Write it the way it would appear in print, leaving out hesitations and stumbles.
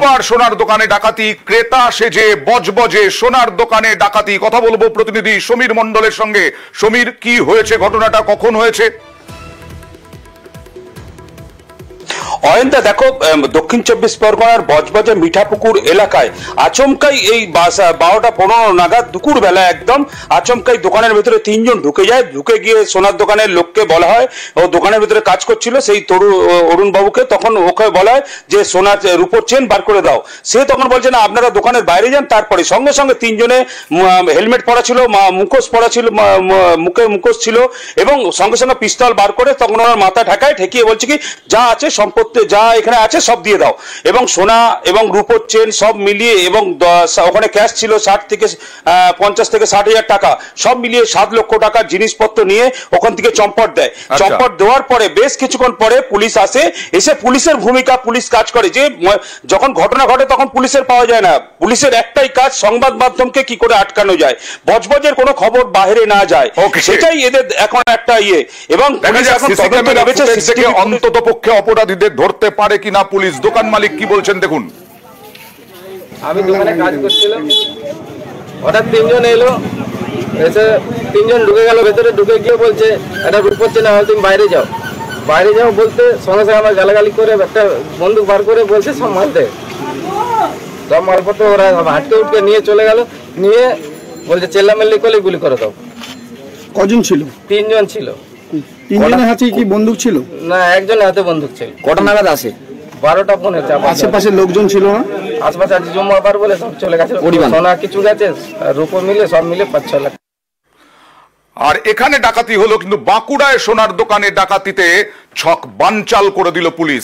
আবার সোনার দোকানে ডাকাতি, ক্রেতা সেজে বজবজে সোনার দোকানে ডাকাতি। কথা বলবো প্রতিনিধি সমীর মণ্ডলের সঙ্গে। সমীর, কি হয়েছে, ঘটনাটা কখন হয়েছে? অয়ন্তা, দেখো, দক্ষিণ 24 পরগনার বজবজে মিঠাপুকুর এলাকায় আচমকাই এই 12:15 নাগাদ দুপুর বেলা একদম আচমকাই দোকানের ভেতরে 3 জন ঢুকে যায়। ঢুকে গিয়ে সোনার দোকানের লোককে বলা হয়, ও দোকানের ভেতরে কাজ করছিল সেই অরুণ বাবুকে, তখন ওকে বলা হয় যে সোনার রূপোর চেন বার করে দাও। সে তখন বলছে না, আপনারা দোকানের বাইরে যান। তারপরে সঙ্গে সঙ্গে 3 জনে হেলমেট পরা ছিল, মুখোশ পরা ছিল, মুখে মুখোশ ছিল এবং সঙ্গে সঙ্গে পিস্তল বার করে তখন ওনার মাথা ঠেকিয়ে বলছে কি, যা আছে সম্পত্তি যা এখানে আছে সব দিয়ে দাও। এবং সোনা এবং রূপোর চেন সব মিলিয়ে, এবং ওখানে ক্যাশ ছিল 50 থেকে 60,000 টাকা, সব মিলিয়ে 7 লক্ষ টাকার জিনিসপত্র নিয়ে ওখান থেকে চম্পট দেয়। চম্পট দেওয়ার পরে বেশ কিছুক্ষণ পরে পুলিশ আসে। এসে পুলিশের ভূমিকা, পুলিশ কাজ করে যে যখন ঘটনা ঘটে তখন পুলিশের পাওয়া যায় না। পুলিশের একটাই কাজ, সংবাদ মাধ্যমকে কি করে আটকানো যায়, বজবজের কোনো খবর বাইরে না যায়, সেটাই এদের এখন একটা ইয়ে। এবং অন্তত পক্ষে অপরাধীদের ধরতে পারে কিনা পুলিশ। দোকান মালিক কি বলছেন দেখুন। আমি দোকানে কাজ করছিলাম, হঠাৎ 3 জন এলো, এসে 3 জন ঢুকে গেল ভেতরে। ঢুকে গিয়ে বলছে এটা রূপোর চেন, তুমি বাইরে যাও। বাইরে যাও বলতে সঙ্গে সঙ্গে আমার গালাগালি করে একটা বন্দুক বার করে বলছে সব মাল দে। সব মালপত্র ওরা হাটকে উঠকে নিয়ে চলে গেল। নিয়ে বলছে চেল্লামেল্লি করলে গুলি করে দাও। কজন ছিল? 3 জন ছিল। 3 জনের হাতে কি বন্দুক ছিল? না, একজনের হাতে বন্দুক ছিল। কটা নাগাদ আসে? 12টা 15। আশেপাশে লোকজন ছিল না? আশেপাশে আজ জমাবার বলে সব চলে গেছে। সোনা কিছু গেছে, রূপো মিলে সব মিলে 5-6 লাখ। আর এখানে ডাকাতি হলো, কিন্তু বাঁকুড়ায় সোনার দোকানে ডাকাতিতে ছক বানচাল করে দিল পুলিশ।